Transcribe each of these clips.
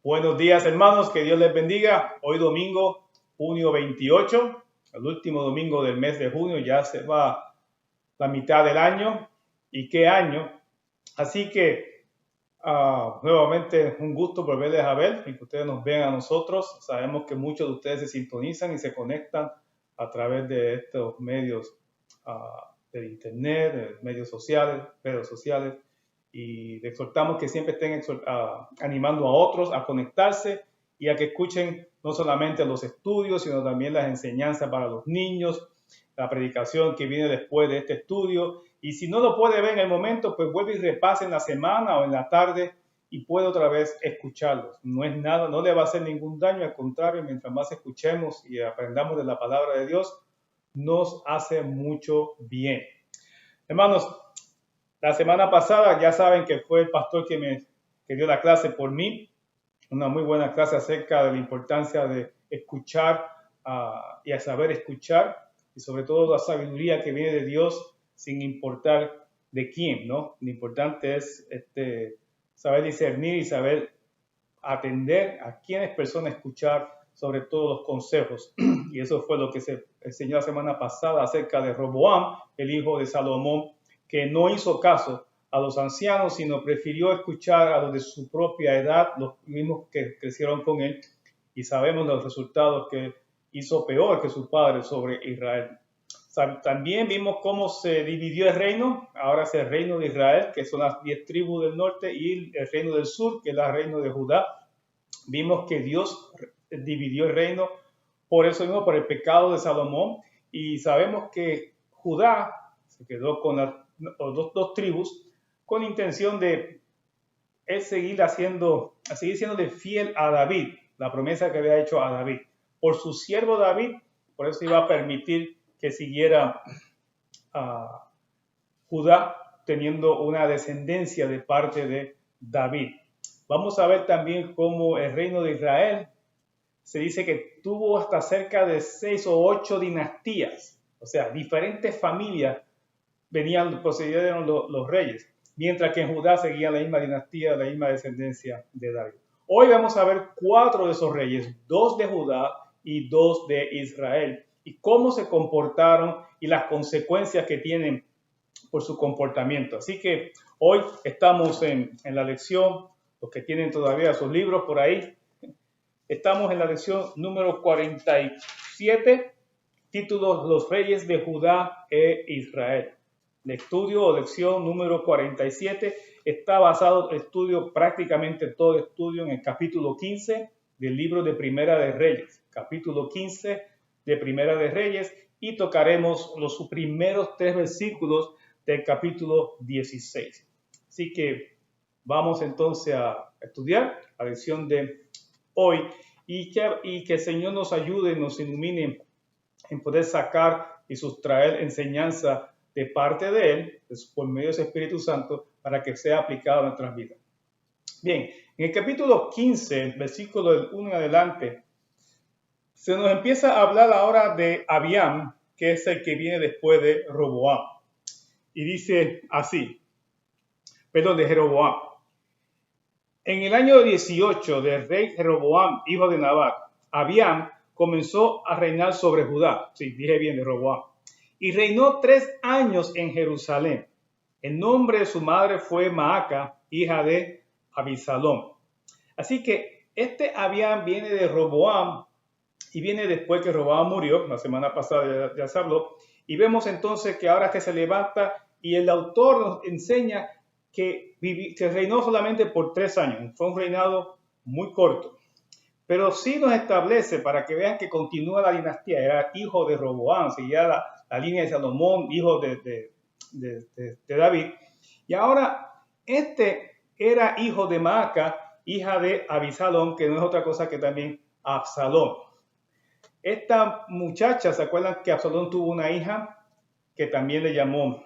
Buenos días, hermanos, que Dios les bendiga. Hoy domingo, junio 28, el último domingo del mes de junio, ya se va la mitad del año. ¿Y qué año? Así que nuevamente un gusto volverles a ver y que ustedes nos vean a nosotros. Sabemos que muchos de ustedes se sintonizan y se conectan a través de estos medios de internet, de medios sociales, redes sociales. Y les exhortamos que siempre estén animando a otros a conectarse y a que escuchen no solamente los estudios, sino también las enseñanzas para los niños, la predicación que viene después de este estudio. Y si no lo puede ver en el momento, pues vuelve y repase en la semana o en la tarde y puede otra vez escucharlos. No es nada, no le va a hacer ningún daño, al contrario, mientras más escuchemos y aprendamos de la palabra de Dios, nos hace mucho bien. Hermanos, la semana pasada ya saben que fue el pastor que dio la clase por mí, una muy buena clase acerca de la importancia de escuchar y a saber escuchar, y sobre todo la sabiduría que viene de Dios sin importar de quién, ¿no? Lo importante es saber discernir y saber atender a quiénes personas escuchar, sobre todo los consejos. Y eso fue lo que se enseñó la semana pasada acerca de Roboam, el hijo de Salomón, que no hizo caso a los ancianos, sino prefirió escuchar a los de su propia edad, los mismos que crecieron con él, y sabemos los resultados que hizo peor que su padre sobre Israel. También vimos cómo se dividió el reino. Ahora es el reino de Israel, que son las 10 tribus del norte, y el reino del sur, que es el reino de Judá. Vimos que Dios dividió el reino por eso mismo, por el pecado de Salomón, y sabemos que Judá se quedó con las dos tribus con intención de él seguir siendo fiel a David, la promesa que había hecho a David. Por su siervo David, por eso iba a permitir que siguiera a Judá teniendo una descendencia de parte de David. Vamos a ver también cómo el reino de Israel se dice que tuvo hasta cerca de 6 o 8 dinastías, o sea, diferentes familias procedieron los reyes, mientras que en Judá seguía la misma dinastía, la misma descendencia de David. Hoy vamos a ver 4 de esos reyes, 2 de Judá y 2 de Israel, y cómo se comportaron y las consecuencias que tienen por su comportamiento. Así que hoy estamos en la lección, los que tienen todavía sus libros por ahí, estamos en la lección número 47, título Los Reyes de Judá e Israel. El estudio o lección número 47 está basado, prácticamente todo estudio en el capítulo 15 del libro de Primera de Reyes. Capítulo 15 de Primera de Reyes, y tocaremos los primeros 3 versículos del capítulo 16. Así que vamos entonces a estudiar la lección de hoy y que el Señor nos ayude, nos ilumine en poder sacar y sustraer enseñanza de parte de Él, por medio de ese Espíritu Santo, para que sea aplicado a nuestras vidas. Bien, en el capítulo 15, versículo del 1 en adelante, se nos empieza a hablar ahora de Abiam, que es el que viene después de Roboam. Y dice así, de Jeroboam. En el año 18 del rey Jeroboam, hijo de Nabat, Abiam comenzó a reinar sobre Judá. Sí, dije bien, de Roboam. Y reinó 3 años en Jerusalén. El nombre de su madre fue Maaca, hija de Abisalom. Así que este Abiam viene de Roboam y viene después que Roboam murió. La semana pasada ya se habló. Y vemos entonces que ahora que se levanta, y el autor nos enseña que reinó solamente por 3 años. Fue un reinado muy corto. Pero sí nos establece, para que vean que continúa la dinastía, era hijo de Roboam, seguía la línea de Salomón, hijo de David. Y ahora este era hijo de Maaca, hija de Abisalom, que no es otra cosa que también Absalom. Esta muchacha, ¿se acuerdan que Absalom tuvo una hija que también le llamó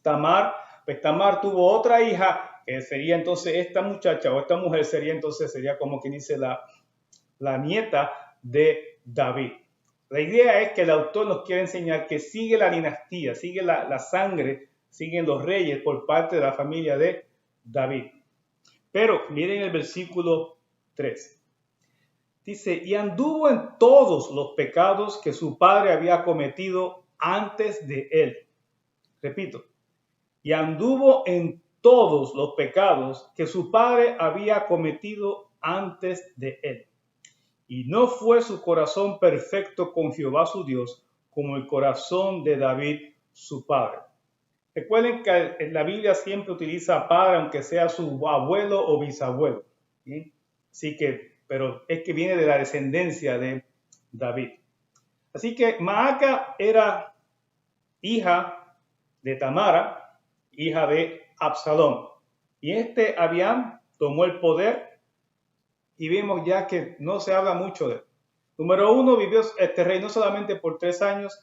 Tamar? Pues Tamar tuvo otra hija, que sería entonces esta muchacha, o esta mujer sería como quien dice la nieta de David. La idea es que el autor nos quiere enseñar que sigue la dinastía, sigue la sangre, siguen los reyes por parte de la familia de David. Pero miren el versículo 3. Dice, y anduvo en todos los pecados que su padre había cometido antes de él. Repito, y anduvo en todos los pecados que su padre había cometido antes de él. Y no fue su corazón perfecto con Jehová su Dios, como el corazón de David su padre. Recuerden que en la Biblia siempre utiliza padre, aunque sea su abuelo o bisabuelo. ¿Sí? Así que, pero es que viene de la descendencia de David. Así que Maaca era hija de Tamara, hija de Absalón. Y Abiam tomó el poder y vemos ya que no se habla mucho de él. Número 1, vivió reinó solamente por 3 años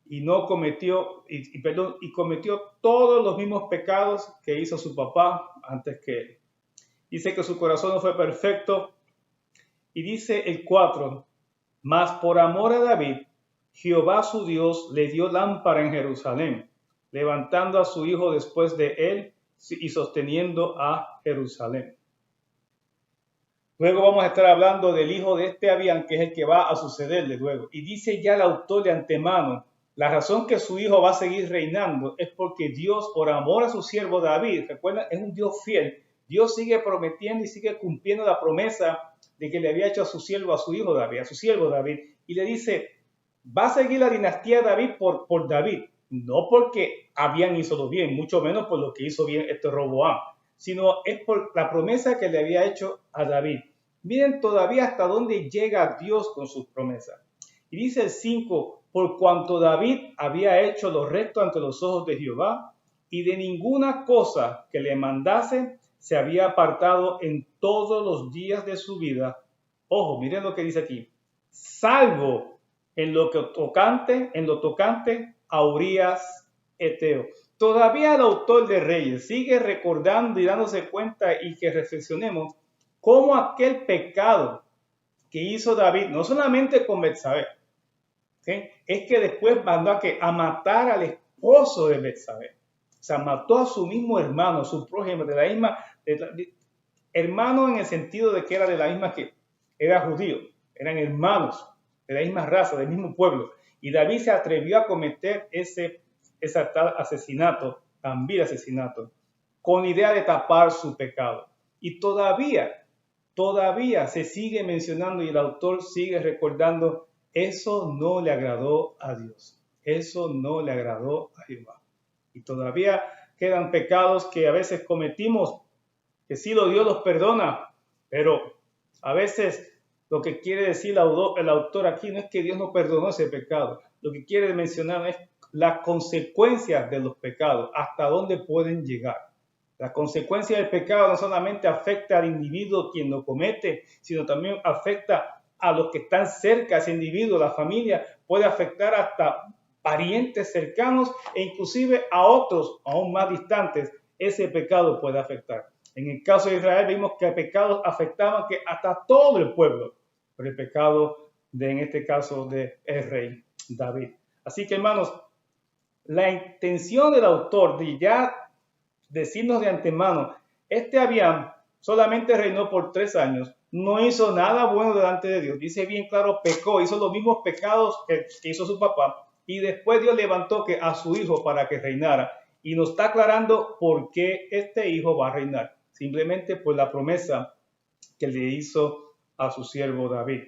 y no cometió, y cometió todos los mismos pecados que hizo su papá antes que él. Dice que su corazón no fue perfecto. Y dice el 4, mas por amor a David, Jehová su Dios le dio lámpara en Jerusalén, levantando a su hijo después de él y sosteniendo a Jerusalén. Luego vamos a estar hablando del hijo de Abiam, que es el que va a sucederle luego. Y dice ya el autor de antemano, la razón que su hijo va a seguir reinando es porque Dios, por amor a su siervo David, recuerda, es un Dios fiel. Dios sigue prometiendo y sigue cumpliendo la promesa de que le había hecho a su siervo, a su hijo David, a su siervo David. Y le dice, va a seguir la dinastía de David por David. No porque Abiam hizo lo bien, mucho menos por lo que hizo bien Roboam, sino es por la promesa que le había hecho a David. Miren todavía hasta dónde llega Dios con sus promesas. Y dice el 5, por cuanto David había hecho lo recto ante los ojos de Jehová, y de ninguna cosa que le mandase se había apartado en todos los días de su vida. Ojo, miren lo que dice aquí. Salvo en lo tocante a Urías Eteo. Todavía el autor de Reyes sigue recordando y dándose cuenta y que reflexionemos cómo aquel pecado que hizo David, no solamente con Betsabé, ¿okay? Es que después mandó a matar al esposo de Betsabé. O sea, mató a su mismo hermano, su prójimo, hermano en el sentido de que era de la misma que era judío, eran hermanos de la misma raza, del mismo pueblo. Y David se atrevió a cometer ese tal asesinato, también asesinato, con idea de tapar su pecado. Y todavía se sigue mencionando y el autor sigue recordando, eso no le agradó a Dios, eso no le agradó a Jehová. Y todavía quedan pecados que a veces cometimos, que sí Dios los perdona, pero a veces lo que quiere decir el autor aquí no es que Dios no perdonó ese pecado, lo que quiere mencionar es las consecuencias de los pecados, hasta dónde pueden llegar. La consecuencia del pecado no solamente afecta al individuo quien lo comete, sino también afecta a los que están cerca, ese individuo, la familia, puede afectar hasta parientes cercanos e inclusive a otros aún más distantes, ese pecado puede afectar. En el caso de Israel vimos que pecados afectaban que hasta todo el pueblo, por el pecado en este caso del rey David. Así que hermanos, la intención del autor de ya decirnos de antemano, Abiam solamente reinó por 3 años, no hizo nada bueno delante de Dios, dice bien claro, pecó, hizo los mismos pecados que hizo su papá, y después Dios levantó a su hijo para que reinara, y nos está aclarando por qué este hijo va a reinar, simplemente por la promesa que le hizo a su siervo David.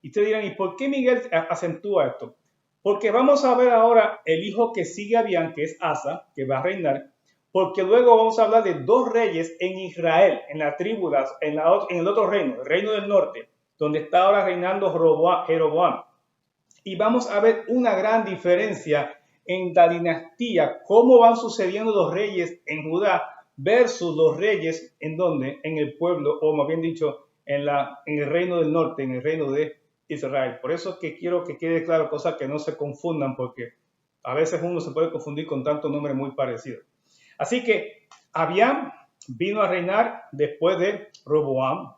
Y ustedes dirán, ¿y por qué Miguel acentúa esto? Porque vamos a ver ahora el hijo que sigue a Abiam, que es Asa, que va a reinar, porque luego vamos a hablar de 2 reyes en Israel, en la tribu, en el otro reino, el reino del norte, donde está ahora reinando Jeroboam. Y vamos a ver una gran diferencia en la dinastía, cómo van sucediendo los reyes en Judá versus los reyes en donde, en el pueblo, o más bien dicho, en el reino del norte, en el reino de Israel. Por eso es que quiero que quede claro, cosas que no se confundan, porque a veces uno se puede confundir con tantos nombres muy parecidos. Así que Abiam vino a reinar después de Roboam.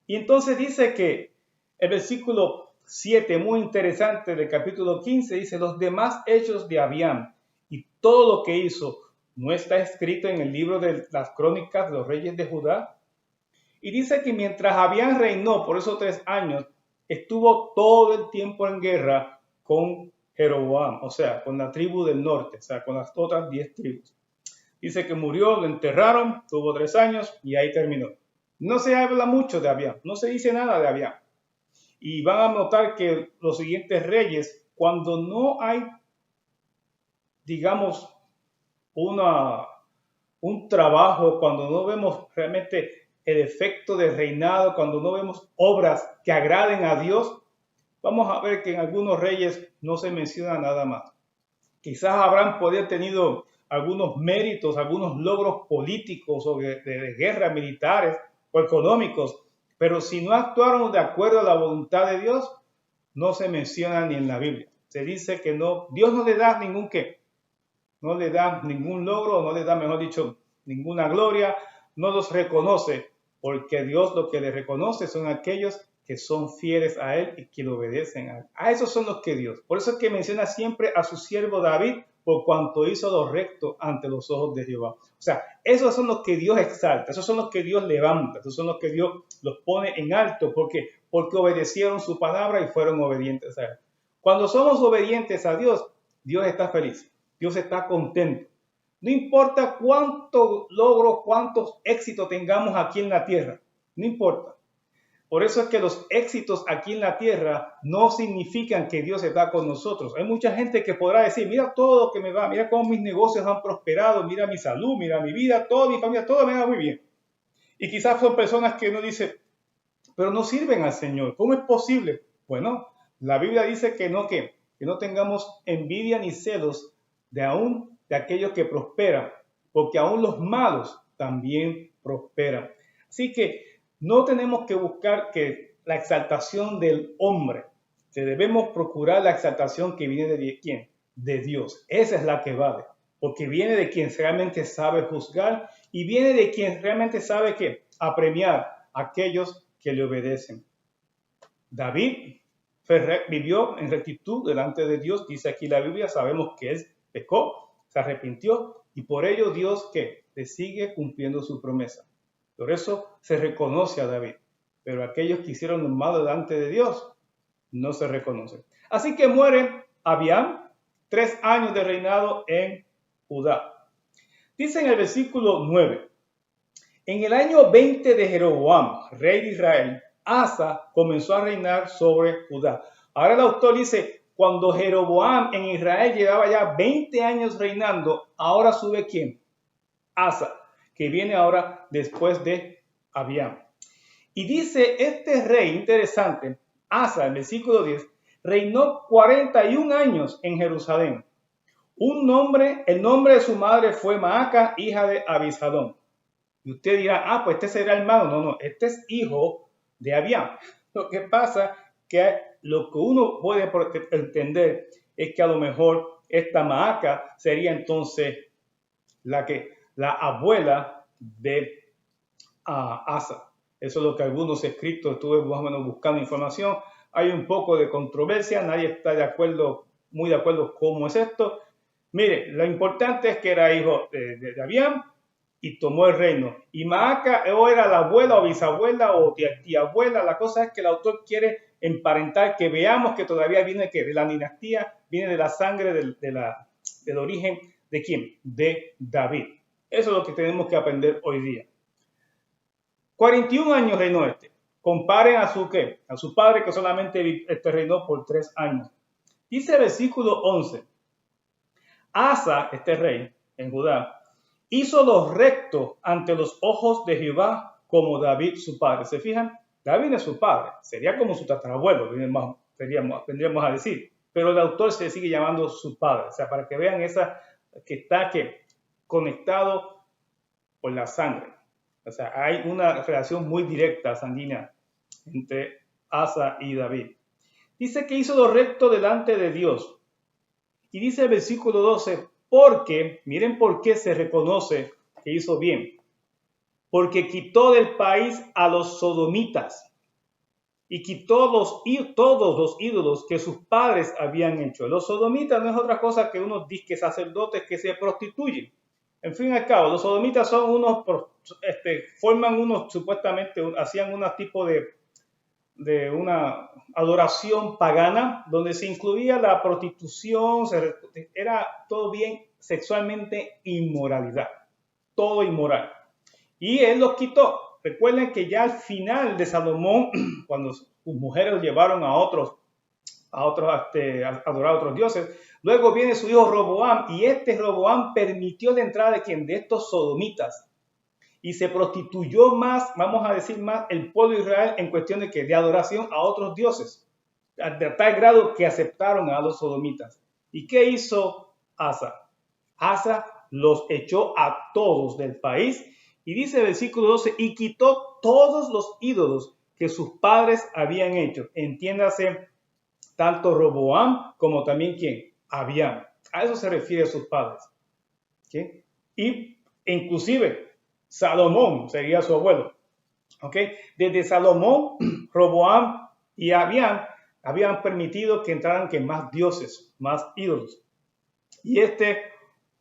Y entonces dice que el versículo 7, muy interesante del capítulo 15, dice, los demás hechos de Abiam y todo lo que hizo, ¿no está escrito en el libro de las crónicas de los reyes de Judá? Y dice que mientras Abián reinó por esos 3 años, estuvo todo el tiempo en guerra con Jeroboam, o sea, con la tribu del norte, o sea, con las otras 10 tribus. Dice que murió, lo enterraron, tuvo 3 años y ahí terminó. No se habla mucho de Abián, no se dice nada de Abián. Y van a notar que los siguientes reyes, cuando no hay, digamos, un trabajo, cuando no vemos realmente el efecto del reinado, cuando no vemos obras que agraden a Dios, vamos a ver que en algunos reyes no se menciona nada más. Quizás habrán podido tenido algunos méritos, algunos logros políticos o de guerras militares o económicos, pero si no actuaron de acuerdo a la voluntad de Dios, no se menciona ni en la Biblia. Se dice que no, Dios no le da no le da ningún logro, no le da, mejor dicho, ninguna gloria, no los reconoce, porque Dios lo que le reconoce son aquellos que son fieles a Él y que le obedecen a Él. A esos son los que Dios. Por eso es que menciona siempre a su siervo David, por cuanto hizo lo recto ante los ojos de Jehová. O sea, esos son los que Dios exalta, esos son los que Dios levanta, esos son los que Dios los pone en alto, porque obedecieron su palabra y fueron obedientes a Él. Cuando somos obedientes a Dios, Dios está feliz, Dios está contento. No importa cuántos logros, cuántos éxitos tengamos aquí en la tierra, no importa. Por eso es que los éxitos aquí en la tierra no significan que Dios está con nosotros. Hay mucha gente que podrá decir, mira todo lo que me va, mira cómo mis negocios han prosperado, mira mi salud, mira mi vida, toda mi familia, todo me va muy bien. Y quizás son personas que uno dice, pero no sirven al Señor. ¿Cómo es posible? Bueno, la Biblia dice que no tengamos envidia ni celos de aquellos que prosperan, porque aún los malos también prosperan. Así que no tenemos que buscar que la exaltación del hombre, que debemos procurar la exaltación que viene de quién, de Dios. Esa es la que vale, porque viene de quien realmente sabe juzgar y viene de quien realmente sabe que apremiar a aquellos que le obedecen. David vivió en rectitud delante de Dios, dice aquí la Biblia, sabemos que él pecó, se arrepintió y por ello Dios que le sigue cumpliendo su promesa. Por eso se reconoce a David, pero aquellos que hicieron lo malo delante de Dios no se reconocen. Así que muere Abiam, 3 años de reinado en Judá. Dice en el versículo 9, en el año 20 de Jeroboam, rey de Israel, Asa comenzó a reinar sobre Judá. Ahora el autor dice, cuando Jeroboam en Israel llevaba ya 20 años reinando, ahora sube ¿quién? Asa, que viene ahora después de Abiam. Y dice este rey, interesante, Asa, en versículo 10, reinó 41 años en Jerusalén. El nombre de su madre fue Maaca, hija de Abisalom. Y usted dirá, pues este será hermano. No, este es hijo de Abiam. Lo que pasa que lo que uno puede entender es que a lo mejor esta Maaca sería entonces la abuela de Asa. Eso es lo que algunos escritos estuve más o menos buscando información. Hay un poco de controversia, nadie está muy de acuerdo cómo es esto. Mire, lo importante es que era hijo de Abiam y tomó el reino. Y Maaca o era la abuela o bisabuela o tía abuela. La cosa es que el autor quiere emparentar, que veamos que todavía viene de la dinastía, viene de la sangre del origen de ¿quién? De David. Eso es lo que tenemos que aprender hoy día. 41 años reinó este. Comparen a su padre que solamente reinó por 3 años. Dice el versículo 11. Asa, este rey en Judá, hizo lo recto ante los ojos de Jehová como David su padre. ¿Se fijan? David es su padre. Sería como su tatarabuelo, tendríamos a decir. Pero el autor se sigue llamando su padre. O sea, para que vean esa que está conectado por la sangre. O sea, hay una relación muy directa, sanguínea, entre Asa y David. Dice que hizo lo recto delante de Dios. Y dice el versículo 12, miren por qué se reconoce que hizo bien. Porque quitó del país a los sodomitas y quitó todos los ídolos que sus padres habían hecho. Los sodomitas no es otra cosa que unos disque sacerdotes que se prostituyen. En fin y al cabo, los sodomitas son unos forman unos, supuestamente, hacían un tipo de una adoración pagana, donde se incluía la prostitución, era todo bien sexualmente inmoralidad, todo inmoral. Y él los quitó. Recuerden que ya al final de Salomón, cuando sus mujeres los llevaron a adorar a otros dioses, luego viene su hijo Roboam, y Roboam permitió la entrada de ¿quién? De estos sodomitas. Y se prostituyó más, vamos a decir más, el pueblo de Israel en cuestión de adoración a otros dioses, de tal grado que aceptaron a los sodomitas. ¿Y qué hizo Asa? Asa los echó a todos del país, y dice el versículo 12, y quitó todos los ídolos que sus padres habían hecho. Entiéndase, tanto Roboam como también ¿quién? Abiam. A eso se refiere a sus padres. ¿Okay? Y inclusive Salomón sería su abuelo. ¿Okay? Desde Salomón, Roboam y Abiam habían permitido que entraran que más dioses, más ídolos. Y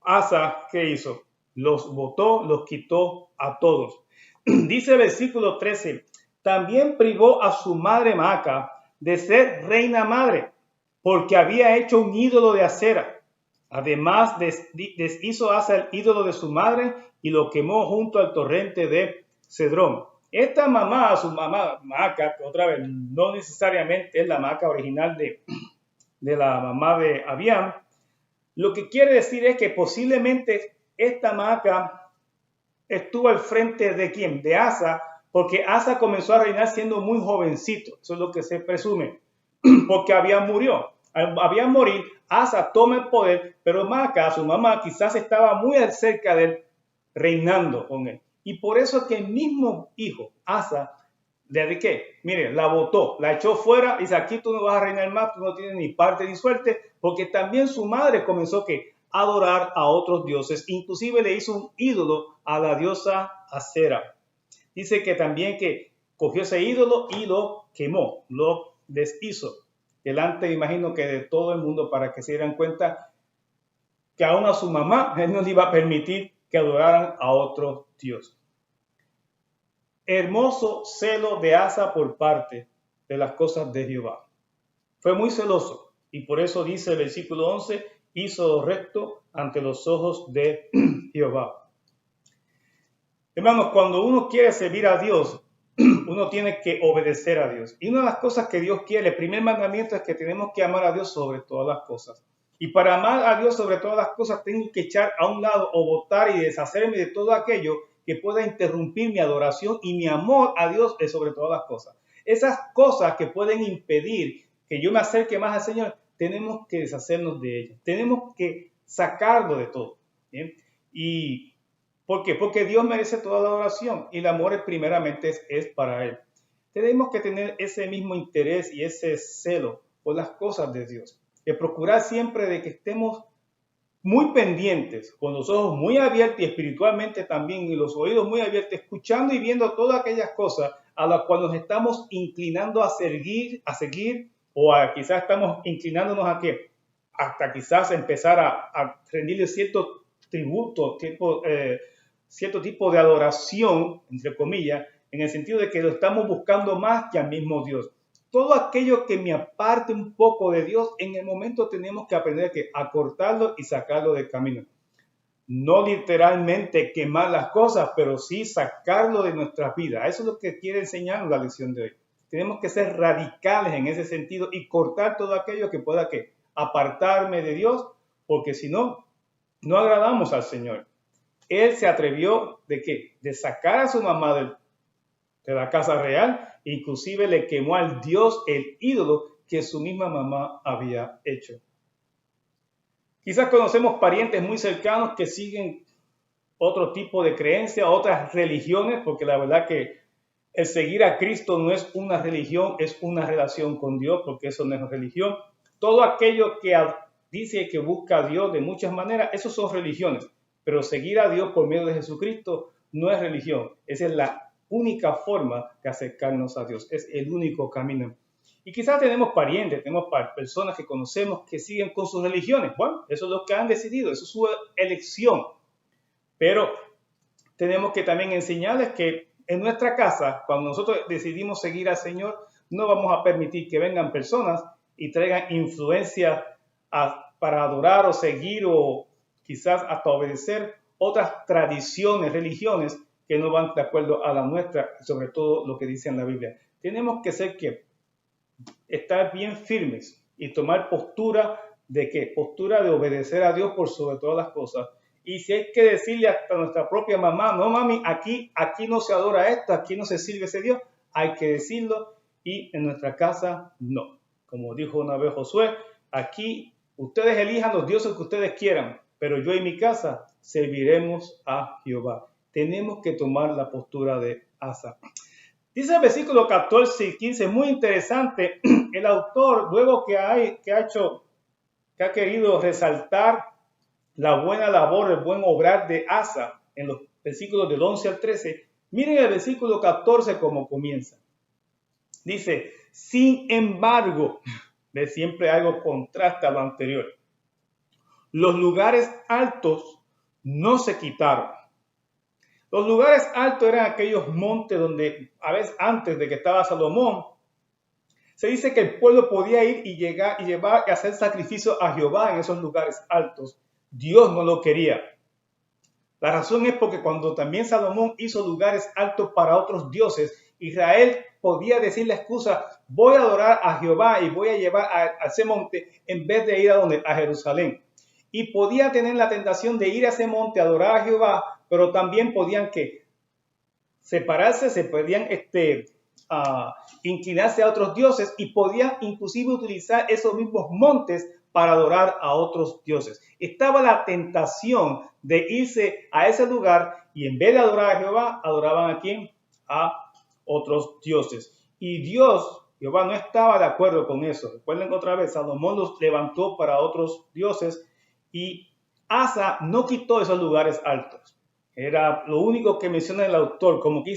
Asa, ¿qué hizo? Los botó, los quitó a todos. Dice el versículo 13, también privó a su madre Maaca de ser reina madre, porque había hecho un ídolo de acera. Además, deshizo Asa el ídolo de su madre y lo quemó junto al torrente de Cedrón. Esta mamá, su mamá Maaca, que otra vez no necesariamente es la Maaca original de la mamá de Abiam, lo que quiere decir es que posiblemente esta Maaca estuvo al frente de ¿quién? De Asa, porque Asa comenzó a reinar siendo muy jovencito. Eso es lo que se presume, porque Abiam murió. Abiam morir, Asa toma el poder, pero Maaca, su mamá, quizás estaba muy cerca de él, reinando con él. Y por eso que el mismo hijo, Asa, ¿de qué? Mire, la botó, la echó fuera y dice, aquí tú no vas a reinar más, tú no tienes ni parte ni suerte, porque también su madre comenzó a adorar a otros dioses, inclusive le hizo un ídolo a la diosa Acera. Dice que también que cogió ese ídolo y lo quemó, lo deshizo, delante, imagino que de todo el mundo, para que se dieran cuenta que aún a su mamá él no le iba a permitir que adoraran a otros dioses. Hermoso celo de Asa por parte de las cosas de Jehová. Fue muy celoso y por eso dice el versículo 11, hizo lo recto ante los ojos de Jehová. Hermanos, cuando uno quiere servir a Dios, uno tiene que obedecer a Dios. Y una de las cosas que Dios quiere, el primer mandamiento es que tenemos que amar a Dios sobre todas las cosas. Y para amar a Dios sobre todas las cosas, tengo que echar a un lado o botar y deshacerme de todo aquello que pueda interrumpir mi adoración y mi amor a Dios sobre todas las cosas. Esas cosas que pueden impedir que yo me acerque más al Señor, tenemos que deshacernos de ellas. Tenemos que sacarlo de todo. ¿Bien? ¿Y por qué? Porque Dios merece toda la adoración y el amor primeramente es para Él. Tenemos que tener ese mismo interés y ese celo por las cosas de Dios. Que procurar siempre de que estemos muy pendientes, con los ojos muy abiertos y espiritualmente también, y los oídos muy abiertos, escuchando y viendo todas aquellas cosas a las cuales nos estamos inclinando a seguir, o quizás estamos inclinándonos a que hasta quizás empezar a rendirle cierto tributo, cierto tipo de adoración, entre comillas, en el sentido de que lo estamos buscando más que al mismo Dios. Todo aquello que me aparte un poco de Dios, en el momento tenemos que aprender a cortarlo y sacarlo del camino. No literalmente quemar las cosas, pero sí sacarlo de nuestras vidas. Eso es lo que quiere enseñarnos la lección de hoy. Tenemos que ser radicales en ese sentido y cortar todo aquello que pueda apartarme de Dios, porque si no, no agradamos al Señor. Él se atrevió de sacar a su mamá de la casa real, inclusive le quemó al Dios el ídolo que su misma mamá había hecho. Quizás conocemos parientes muy cercanos que siguen otro tipo de creencia, otras religiones, porque la verdad que el seguir a Cristo no es una religión, es una relación con Dios, porque eso no es religión. Todo aquello que dice que busca a Dios de muchas maneras, eso son religiones, pero seguir a Dios por medio de Jesucristo no es religión, esa es la única forma de acercarnos a Dios, es el único camino. Y quizás tenemos parientes, tenemos personas que conocemos que siguen con sus religiones. Bueno, eso es lo que han decidido, eso es su elección. Pero tenemos que también enseñarles que en nuestra casa, cuando nosotros decidimos seguir al Señor, no vamos a permitir que vengan personas y traigan influencia para adorar o seguir o quizás hasta obedecer otras tradiciones, religiones que no van de acuerdo a la nuestra, sobre todo lo que dice en la Biblia. Tenemos que ser que estar bien firmes y tomar postura de qué? Postura de obedecer a Dios por sobre todas las cosas. Y si hay que decirle hasta a nuestra propia mamá, no mami, aquí no se adora esto, aquí no se sirve ese Dios, hay que decirlo, y en nuestra casa no. Como dijo una vez Josué, aquí ustedes elijan los dioses que ustedes quieran, pero yo y mi casa serviremos a Jehová. Tenemos que tomar la postura de Asa. Dice el versículo 14 y 15, muy interesante, el autor, luego que ha querido resaltar la buena labor, el buen obrar de Asa en los versículos del 11 al 13, miren el versículo 14 cómo comienza. Dice, sin embargo, de siempre algo contrasta a lo anterior. Los lugares altos no se quitaron. Los lugares altos eran aquellos montes donde, a veces antes de que estaba Salomón, se dice que el pueblo podía ir y llegar y llevar y hacer sacrificio a Jehová en esos lugares altos. Dios no lo quería. La razón es porque cuando también Salomón hizo lugares altos para otros dioses, Israel podía decir la excusa, voy a adorar a Jehová y voy a llevar a ese monte en vez de ir a Jerusalén. Y podía tener la tentación de ir a ese monte a adorar a Jehová, pero también podían separarse, se podían inclinarse a otros dioses y podían inclusive utilizar esos mismos montes para adorar a otros dioses. Estaba la tentación de irse a ese lugar y en vez de adorar a Jehová, adoraban ¿a quién? A otros dioses. Y Jehová no estaba de acuerdo con eso. Recuerden otra vez, Salomón los levantó para otros dioses y Asa no quitó esos lugares altos. Era lo único que menciona el autor, como que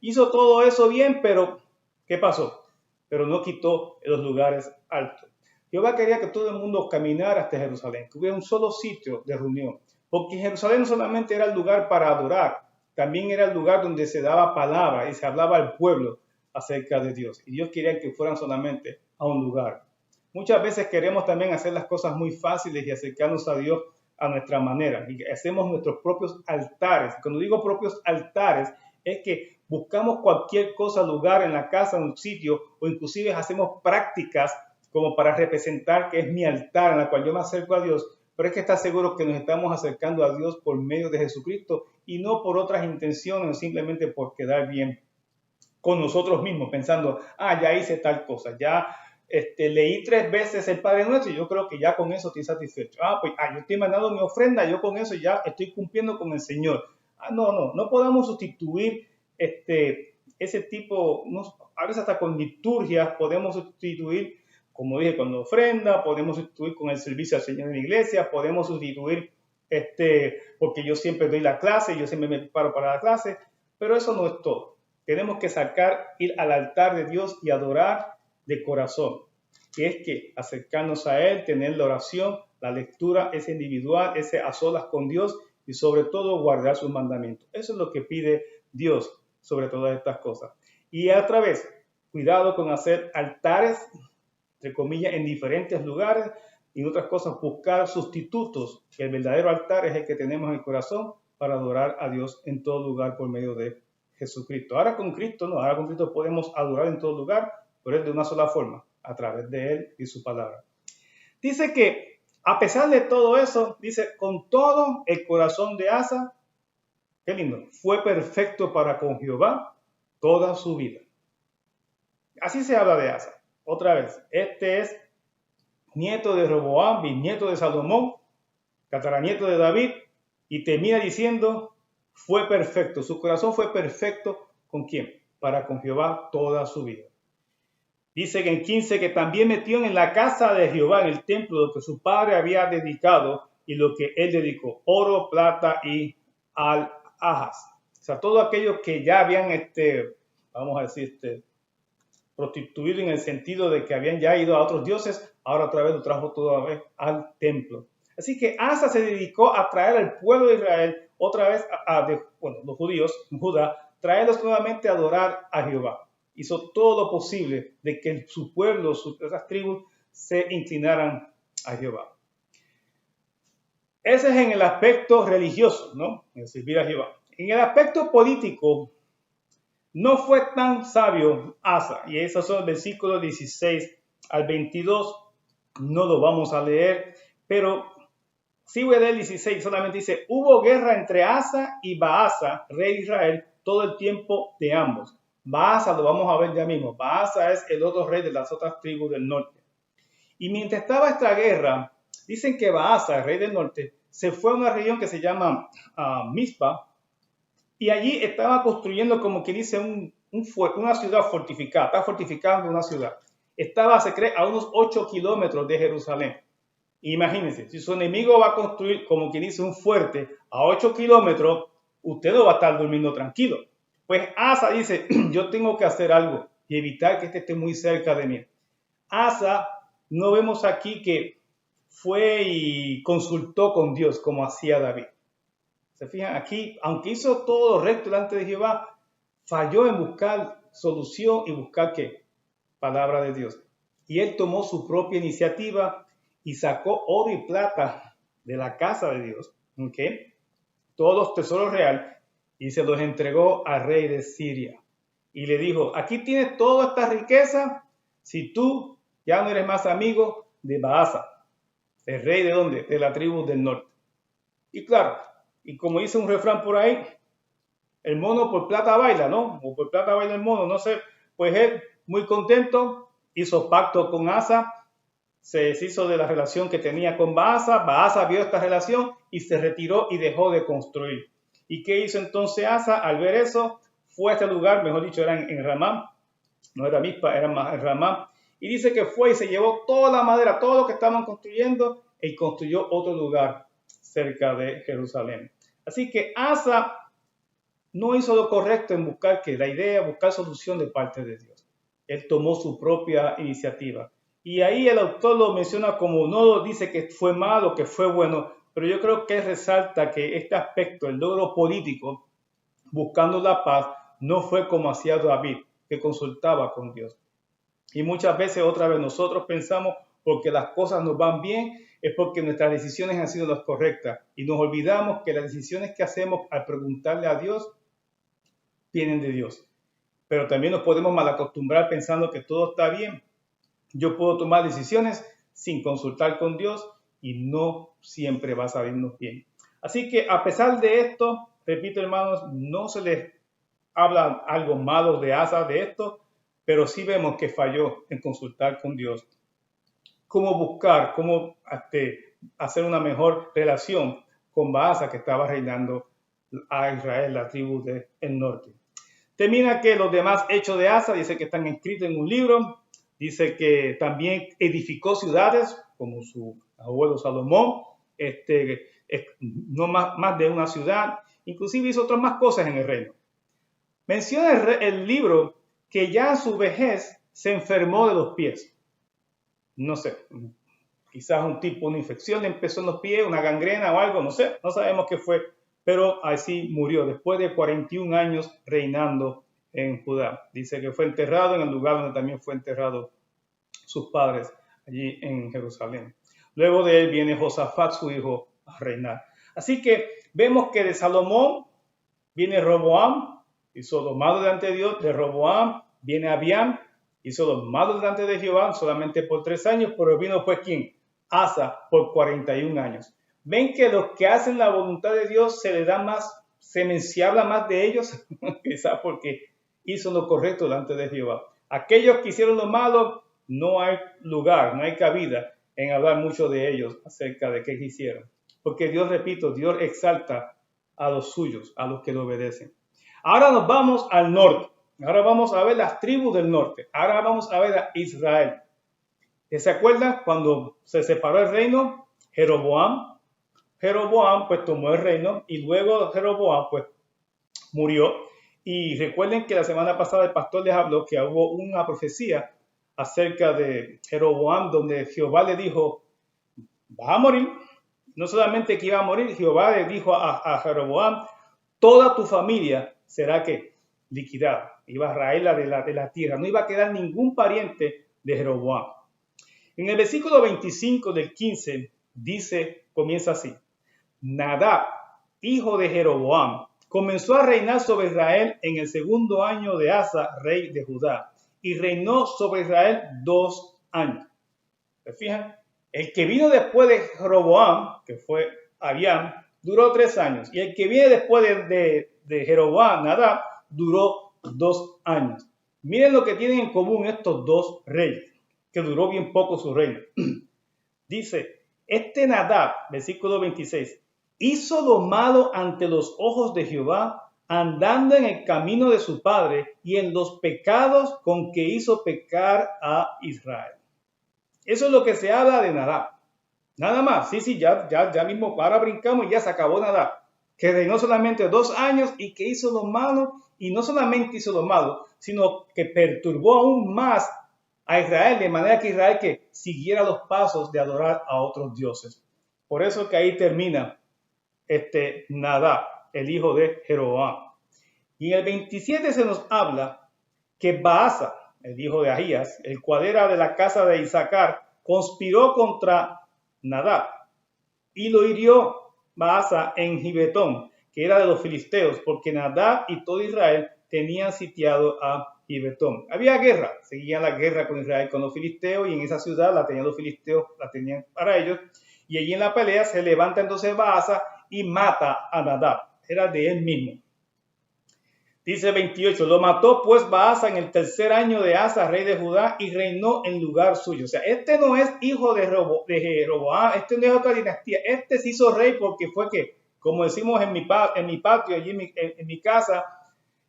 hizo todo eso bien, pero ¿qué pasó? Pero no quitó los lugares altos. Jehová quería que todo el mundo caminara hasta Jerusalén, que hubiera un solo sitio de reunión, porque Jerusalén no solamente era el lugar para adorar, también era el lugar donde se daba palabra y se hablaba al pueblo acerca de Dios. Y Dios quería que fueran solamente a un lugar. Muchas veces queremos también hacer las cosas muy fáciles y acercarnos a Dios a nuestra manera. Y hacemos nuestros propios altares. Cuando digo propios altares, es que buscamos cualquier cosa, lugar en la casa, en un sitio, o inclusive hacemos prácticas como para representar que es mi altar en la cual yo me acerco a Dios. Pero es que está seguro que nos estamos acercando a Dios por medio de Jesucristo y no por otras intenciones, simplemente por quedar bien con nosotros mismos, pensando, ya hice tal cosa, ya leí 3 veces el Padre Nuestro y yo creo que ya con eso estoy satisfecho. Yo estoy mandando mi ofrenda, yo con eso ya estoy cumpliendo con el Señor. No podamos sustituir ese tipo, a veces hasta con liturgias podemos sustituir, como dije, con la ofrenda, podemos sustituir con el servicio al Señor en la iglesia, podemos sustituir, porque yo siempre doy la clase, yo siempre me preparo para la clase, pero eso no es todo. Tenemos que ir al altar de Dios y adorar de corazón, que es que acercarnos a Él, tener la oración, la lectura, ese individual, ese a solas con Dios y sobre todo guardar sus mandamientos. Eso es lo que pide Dios sobre todas estas cosas. Y otra vez, cuidado con hacer altares, entre comillas, en diferentes lugares y en otras cosas buscar sustitutos. El verdadero altar es el que tenemos en el corazón para adorar a Dios en todo lugar por medio de Jesucristo. Ahora con Cristo podemos adorar en todo lugar, pero es de una sola forma, a través de Él y su palabra. Dice que a pesar de todo eso, dice, con todo el corazón de Asa, qué lindo, fue perfecto para con Jehová toda su vida. Así se habla de Asa. Otra vez, este es nieto de Roboam, bisnieto de Salomón, tataranieto de David, y termina diciendo, fue perfecto, su corazón fue perfecto, ¿con quién? Para con Jehová toda su vida. Dice que en 15 que también metió en la casa de Jehová, en el templo, lo que su padre había dedicado y lo que él dedicó, oro, plata y alhajas. O sea, todo aquello que ya habían, vamos a decir, prostituido en el sentido de que habían ya ido a otros dioses, ahora otra vez lo trajo toda vez al templo. Así que Asa se dedicó a traer al pueblo de Israel otra vez los judíos, Judá, traerlos nuevamente a adorar a Jehová. Hizo todo lo posible de que su pueblo, esas tribus, se inclinaran a Jehová. Ese es en el aspecto religioso, ¿no? En servir a Jehová. En el aspecto político, no fue tan sabio Asa. Y esos son los versículos 16 al 22. No lo vamos a leer, pero sí voy a leer el 16. Solamente dice, hubo guerra entre Asa y Baasa, rey de Israel, todo el tiempo de ambos. Baasa lo vamos a ver ya mismo. Baasa es el otro rey de las otras tribus del norte. Y mientras estaba esta guerra, dicen que Baasa, el rey del norte, se fue a una región que se llama Mizpa, y allí estaba construyendo, como que dice, una ciudad fortificada. Está fortificando una ciudad. Estaba, se cree, a unos 8 kilómetros de Jerusalén. Imagínense, si su enemigo va a construir, como que dice, un fuerte a 8 kilómetros, usted no va a estar durmiendo tranquilo. Pues Asa dice, yo tengo que hacer algo y evitar que esté muy cerca de mí. Asa, no vemos aquí que fue y consultó con Dios como hacía David. Se fijan aquí, aunque hizo todo recto delante de Jehová, falló en buscar solución y buscar ¿qué? Palabra de Dios. Y él tomó su propia iniciativa y sacó oro y plata de la casa de Dios, ¿okay? Todos los tesoros reales, y se los entregó al rey de Siria. Y le dijo, aquí tienes toda esta riqueza si tú ya no eres más amigo de Baasa, el rey de ¿dónde? De la tribu del norte. Y claro, y como dice un refrán por ahí, el mono por plata baila, ¿no? O por plata baila el mono, no sé. Pues él, muy contento, hizo pacto con Asa, se deshizo de la relación que tenía con Baasa. Baasa vio esta relación y se retiró y dejó de construir. ¿Y qué hizo entonces Asa? Al ver eso, fue a este lugar, mejor dicho, era en Ramá, no era Mizpa, era más en Ramá, y dice que fue y se llevó toda la madera, todo lo que estaban construyendo, y construyó otro lugar cerca de Jerusalén. Así que Asa no hizo lo correcto en buscar buscar solución de parte de Dios. Él tomó su propia iniciativa. Y ahí el autor lo menciona como, no dice que fue malo, que fue bueno, pero yo creo que él resalta que este aspecto, el logro político, buscando la paz, no fue como hacía David, que consultaba con Dios. Y muchas veces, otra vez, nosotros pensamos, porque las cosas nos van bien, es porque nuestras decisiones han sido las correctas. Y nos olvidamos que las decisiones que hacemos al preguntarle a Dios, vienen de Dios. Pero también nos podemos malacostumbrar pensando que todo está bien. Yo puedo tomar decisiones sin consultar con Dios y no siempre va a salirnos bien. Así que a pesar de esto, repito hermanos, no se les habla algo malo de Asa de esto, pero sí vemos que falló en consultar con Dios. Cómo buscar, cómo hacer una mejor relación con Baasa que estaba reinando a Israel, la tribu del norte. Termina que los demás hechos de Asa, dice que están escritos en un libro, dice que también edificó ciudades, como su abuelo Salomón, no más de una ciudad, inclusive hizo otras más cosas en el reino. Menciona el libro que ya en su vejez se enfermó de los pies. No sé, quizás una infección le empezó en los pies, una gangrena o algo, no sé, no sabemos qué fue. Pero así murió después de 41 años reinando en Judá. Dice que fue enterrado en el lugar donde también fue enterrado sus padres, allí en Jerusalén. Luego de él viene Josafat, su hijo, a reinar. Así que vemos que de Salomón viene Roboam, hizo lo malo delante de Dios. De Roboam viene Abiam, hizo lo malo delante de Jehová solamente por 3 años, pero vino pues ¿quién? Asa por 41 años. Ven que los que hacen la voluntad de Dios se habla más de ellos, quizás porque hizo lo correcto delante de Jehová. Aquellos que hicieron lo malo, no hay lugar, no hay cabida en hablar mucho de ellos acerca de qué hicieron. Porque Dios, repito, Dios exalta a los suyos, a los que le obedecen. Ahora nos vamos al norte. Ahora vamos a ver las tribus del norte. Ahora vamos a ver a Israel. ¿Se acuerdan cuando se separó el reino? Jeroboam pues tomó el reino y luego Jeroboam pues murió. Y recuerden que la semana pasada el pastor les habló que hubo una profecía acerca de Jeroboam donde Jehová le dijo, vas a morir No solamente que iba a morir, Jehová le dijo a Jeroboam, toda tu familia será que liquidada. Iba a raerla de la tierra. No iba a quedar ningún pariente de Jeroboam. En el versículo 25 del 15 dice, comienza así. Nadab, hijo de Jeroboam, comenzó a reinar sobre Israel en el segundo año de Asa, rey de Judá, y reinó sobre Israel 2 años. ¿Se fijan? El que vino después de Jeroboam, que fue Abiam, duró 3 años. Y el que viene después de Jeroboam, Nadab, duró 2 años. Miren lo que tienen en común estos dos reyes, que duró bien poco su reino. Dice, este Nadab, versículo 26, hizo lo malo ante los ojos de Jehová, andando en el camino de su padre y en los pecados con que hizo pecar a Israel. Eso es lo que se habla de Nadab. Nada más. Sí, ya mismo, ahora brincamos y ya se acabó Nadab. Que reinó solamente 2 años y que hizo lo malo, y no solamente hizo lo malo, sino que perturbó aún más a Israel, de manera que Israel que siguiera los pasos de adorar a otros dioses. Por eso que ahí termina Nadab, el hijo de Jeroboam. Y en el 27 se nos habla que Baasa, el hijo de Ahías, el cual era de la casa de Isaacar, conspiró contra Nadab y lo hirió Baasa en Gibetón, que era de los filisteos, porque Nadab y todo Israel tenían sitiado a Gibetón. Había guerra, seguían la guerra con Israel, con los filisteos, y en esa ciudad la tenían los filisteos, la tenían para ellos, y allí en la pelea se levanta entonces Baasa y mata a Nadab, era de él mismo. Dice 28, lo mató pues Baasa en el 3er año de Asa, rey de Judá, y reinó en lugar suyo. O sea, este no es hijo de Jeroboam, este no es otra dinastía, este se hizo rey porque fue que, como decimos en mi patio, allí en mi casa,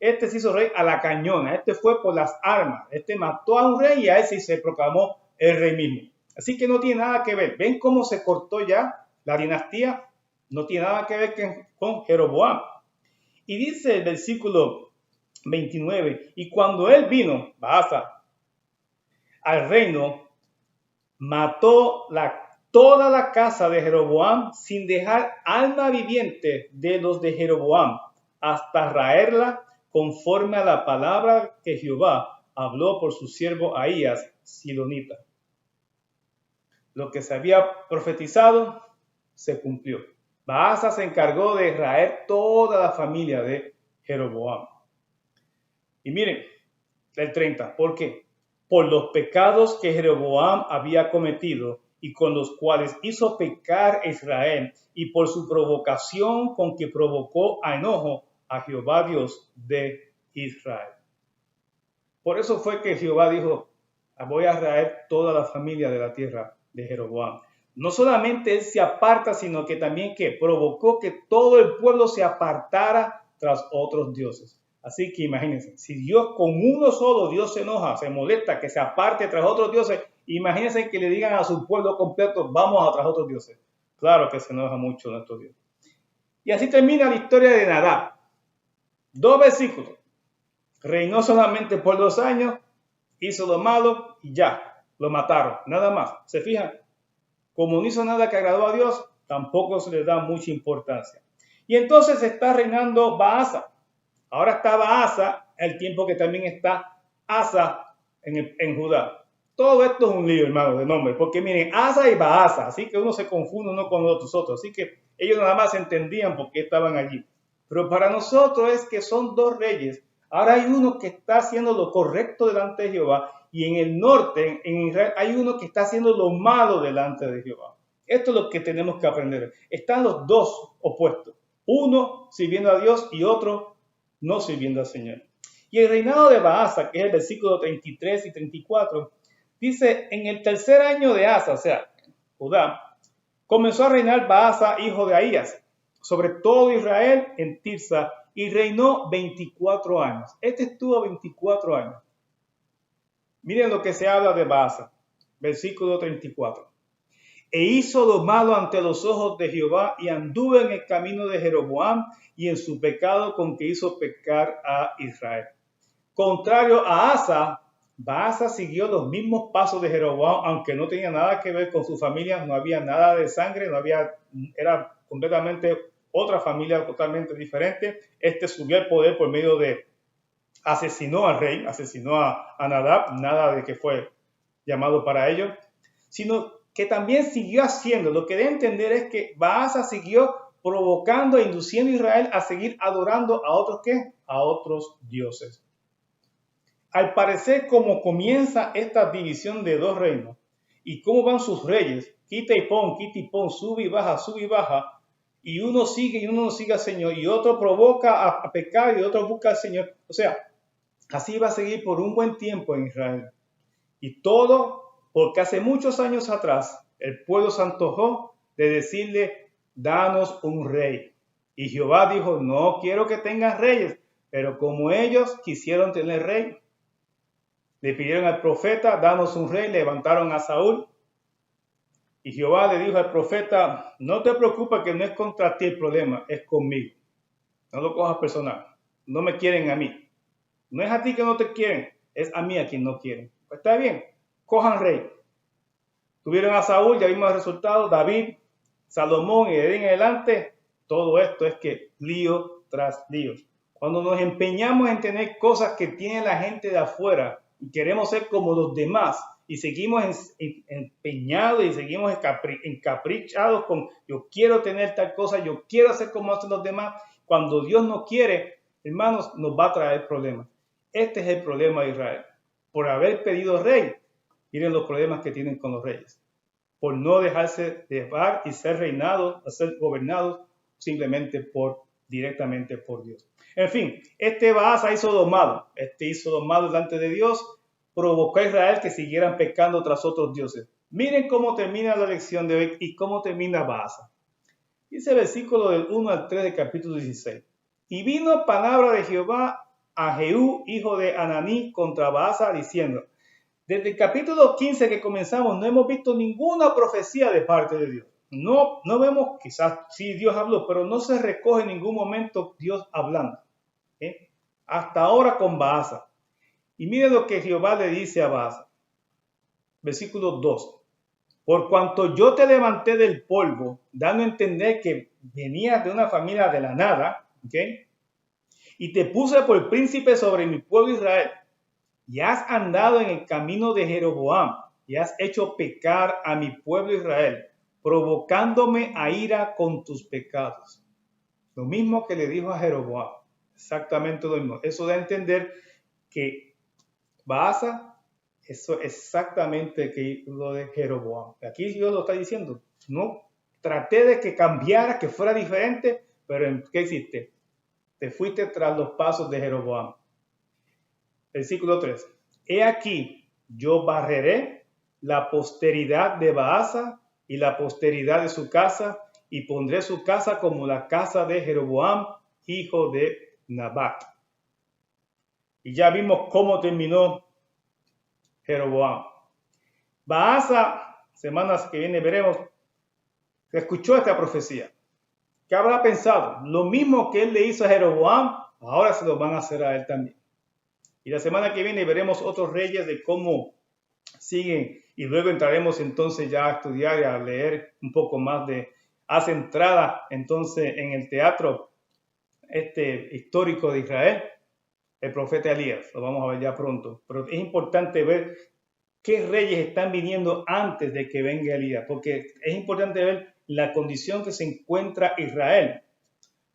este se hizo rey a la cañona, este fue por las armas, este mató a un rey y a ese se proclamó el rey mismo. Así que no tiene nada que ver. ¿Ven cómo se cortó ya la dinastía? No tiene nada que ver con Jeroboam. Y dice el versículo 29, y cuando él vino, Baasa, al reino, mató toda la casa de Jeroboam sin dejar alma viviente de los de Jeroboam, hasta raerla conforme a la palabra que Jehová habló por su siervo Ahías, silonita. Lo que se había profetizado se cumplió. Baasa se encargó de raer toda la familia de Jeroboam. Y miren, el 30, ¿por qué? Por los pecados que Jeroboam había cometido y con los cuales hizo pecar a Israel, y por su provocación con que provocó a enojo a Jehová Dios de Israel. Por eso fue que Jehová dijo, voy a raer toda la familia de la tierra de Jeroboam. No solamente él se aparta, sino que también que provocó que todo el pueblo se apartara tras otros dioses. Así que imagínense, si Dios con uno solo, Dios se enoja, se molesta, que se aparte tras otros dioses, imagínense que le digan a su pueblo completo, vamos a tras otros dioses. Claro que se enoja mucho nuestro Dios. Y así termina la historia de Nadab. 2 versículos. Reinó solamente por 2 años, hizo lo malo y ya, lo mataron, nada más. ¿Se fijan? Como no hizo nada que agradó a Dios, tampoco se le da mucha importancia. Y entonces está reinando Baasa. Ahora está Baasa, el tiempo que también está Asa en Judá. Todo esto es un lío, hermano, de nombre, porque miren, Asa y Baasa, así que uno se confunde uno con los otros, así que ellos nada más entendían por qué estaban allí. Pero para nosotros es que son 2 reyes. Ahora hay uno que está haciendo lo correcto delante de Jehová, y en el norte, en Israel, hay uno que está haciendo lo malo delante de Jehová. Esto es lo que tenemos que aprender. Están los 2 opuestos. Uno sirviendo a Dios y otro no sirviendo al Señor. Y el reinado de Baasa, que es el versículo 33 y 34, dice, en el 3er año de Asa, o sea, Judá, comenzó a reinar Baasa, hijo de Ahías, sobre todo Israel en Tirsa, y reinó 24 años. Este estuvo 24 años. Miren lo que se habla de Baasa, versículo 34. E hizo lo malo ante los ojos de Jehová, y anduvo en el camino de Jeroboam, y en su pecado con que hizo pecar a Israel. Contrario a Asa, Baasa siguió los mismos pasos de Jeroboam, aunque no tenía nada que ver con su familia, no había nada de sangre, era completamente otra familia totalmente diferente. Este subió al poder por medio de, asesinó al rey, asesinó a Nadab, nada de que fue llamado para ello, sino que también siguió haciendo. Lo que debe entender es que Baasa siguió provocando e induciendo a Israel a seguir adorando a otros ¿qué? A otros dioses. Al parecer, como comienza esta división de dos reinos y cómo van sus reyes, quita y pon, sube y baja, y uno sigue y uno no sigue al Señor, y otro provoca a pecar y otro busca al Señor. O sea, así va a seguir por un buen tiempo en Israel. Y todo porque hace muchos años atrás el pueblo se antojó de decirle, danos un rey. Y Jehová dijo, no quiero que tengas reyes, pero como ellos quisieron tener rey, le pidieron al profeta, danos un rey, levantaron a Saúl. Y Jehová le dijo al profeta, no te preocupes que no es contra ti el problema, es conmigo. No lo cojas personal. No me quieren a mí. No es a ti que no te quieren, es a mí a quien no quieren. Pues está bien, cojan rey. Tuvieron a Saúl, ya vimos el resultado, David, Salomón y de ahí en adelante. Todo esto es que lío tras lío. Cuando nos empeñamos en tener cosas que tiene la gente de afuera y queremos ser como los demás y seguimos empeñados y seguimos encaprichados con yo quiero tener tal cosa, yo quiero hacer como hacen los demás, cuando Dios no quiere, hermanos, nos va a traer problemas. Este es el problema de Israel. Por haber pedido rey, miren los problemas que tienen con los reyes. Por no dejarse llevar y ser reinados, a ser gobernados simplemente directamente por Dios. En fin, este Baasa hizo domado delante de Dios, provocó a Israel que siguieran pecando tras otros dioses. Miren cómo termina la lección de hoy y cómo termina Baasa. Dice el versículo del 1 al 3 del capítulo 16. Y vino palabra de Jehová a Jehú, hijo de Ananí, contra Baasa, diciendo, desde el capítulo 15 que comenzamos, no hemos visto ninguna profecía de parte de Dios. No vemos, quizás sí Dios habló, pero no se recoge en ningún momento Dios hablando. Hasta ahora con Baasa. Y miren lo que Jehová le dice a Baasa. Versículo 2. Por cuanto yo te levanté del polvo, dando a entender que venías de una familia de la nada, y te puse por príncipe sobre mi pueblo Israel, y has andado en el camino de Jeroboam, y has hecho pecar a mi pueblo Israel, provocándome a ira con tus pecados. Lo mismo que le dijo a Jeroboam, exactamente lo mismo. Eso da a entender que Baasa, eso exactamente que lo de Jeroboam. Aquí Dios lo está diciendo, no traté de que cambiara, que fuera diferente, pero ¿qué hiciste? Te fuiste tras los pasos de Jeroboam. Versículo 3. He aquí, yo barreré la posteridad de Baasa y la posteridad de su casa, y pondré su casa como la casa de Jeroboam, hijo de Nabat. Y ya vimos cómo terminó Jeroboam. Baasa, semanas que viene veremos, escuchó esta profecía. ¿Qué habrá pensado? Lo mismo que él le hizo a Jeroboam, ahora se lo van a hacer a él también. Y la semana que viene veremos otros reyes de cómo siguen y luego entraremos entonces ya a estudiar y a leer un poco más de, hace entrada entonces en el teatro histórico de Israel, el profeta Elías, lo vamos a ver ya pronto, pero es importante ver qué reyes están viniendo antes de que venga Elías, porque es importante ver la condición que se encuentra Israel,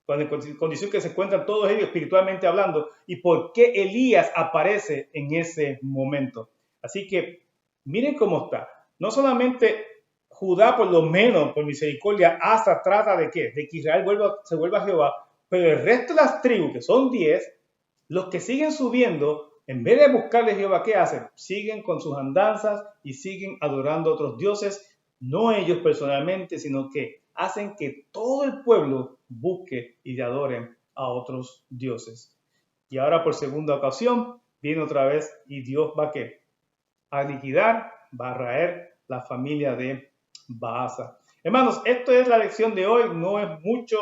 la condición que se encuentran todos ellos espiritualmente hablando, y por qué Elías aparece en ese momento. Así que miren cómo está. No solamente Judá, por lo menos por misericordia, hasta trata de ¿qué? De que Israel se vuelva a Jehová, pero el resto de las tribus, que son 10, los que siguen subiendo, en vez de buscarle a Jehová, ¿qué hacen? Siguen con sus andanzas y siguen adorando a otros dioses, no ellos personalmente, sino que hacen que todo el pueblo busque y adoren a otros dioses. Y ahora por segunda ocasión viene otra vez y Dios va a liquidar, va a raer la familia de Baasa. Hermanos, esto es la lección de hoy, no es mucho,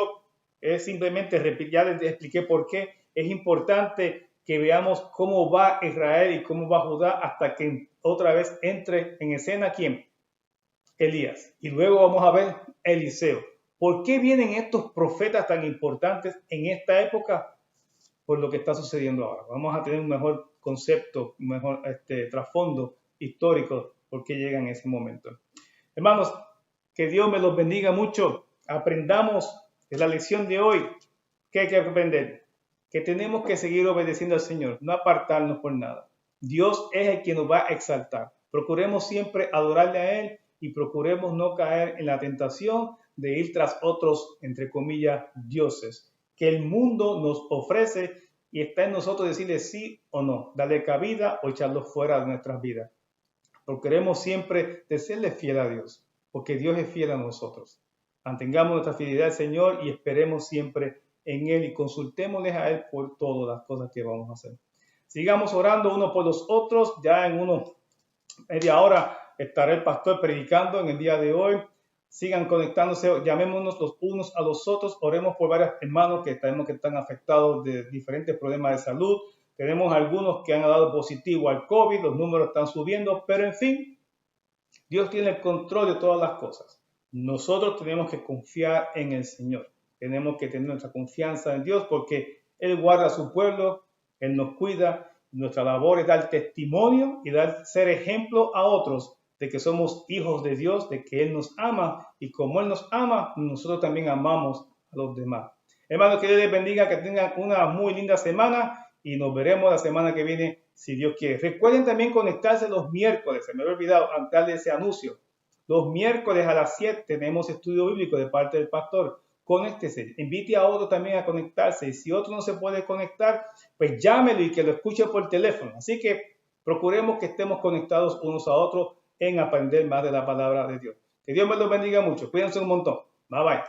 es simplemente, ya les expliqué por qué es importante que veamos cómo va Israel y cómo va Judá hasta que otra vez entre en escena ¿quién? Elías. Y luego vamos a ver Eliseo. ¿Por qué vienen estos profetas tan importantes en esta época? Por lo que está sucediendo ahora. Vamos a tener un mejor concepto, un mejor trasfondo histórico por qué llega en ese momento. Hermanos, que Dios me los bendiga mucho. Aprendamos de la lección de hoy. ¿Qué hay que aprender? Que tenemos que seguir obedeciendo al Señor, no apartarnos por nada. Dios es el que nos va a exaltar. Procuremos siempre adorarle a Él y procuremos no caer en la tentación de ir tras otros, entre comillas, dioses, que el mundo nos ofrece y está en nosotros decirle sí o no, darle cabida o echarlo fuera de nuestras vidas. Procuremos siempre de serle fiel a Dios, porque Dios es fiel a nosotros. Mantengamos nuestra fidelidad al Señor y esperemos siempre en Él y consultémosles a Él por todas las cosas que vamos a hacer. Sigamos orando unos por los otros. Ya en media hora estará el pastor predicando en el día de hoy. Sigan conectándose, llamémonos los unos a los otros, oremos por varios hermanos que sabemos que están afectados de diferentes problemas de salud. Tenemos algunos que han dado positivo al COVID, los números están subiendo, pero en fin, Dios tiene el control de todas las cosas. Nosotros tenemos que confiar en el Señor. Tenemos que tener nuestra confianza en Dios porque Él guarda a su pueblo, Él nos cuida. Nuestra labor es dar testimonio y ser ejemplo a otros de que somos hijos de Dios, de que Él nos ama y como Él nos ama, nosotros también amamos a los demás. Hermanos, que Dios les bendiga, que tengan una muy linda semana y nos veremos la semana que viene si Dios quiere. Recuerden también conectarse los miércoles, se me había olvidado darle ese anuncio. Los miércoles a las 7 tenemos estudio bíblico de parte del pastor. Conéctese, invite a otro también a conectarse y si otro no se puede conectar, pues llámelo y que lo escuche por teléfono. Así que procuremos que estemos conectados unos a otros en aprender más de la palabra de Dios. Que Dios me los bendiga mucho. Cuídense un montón. Bye bye.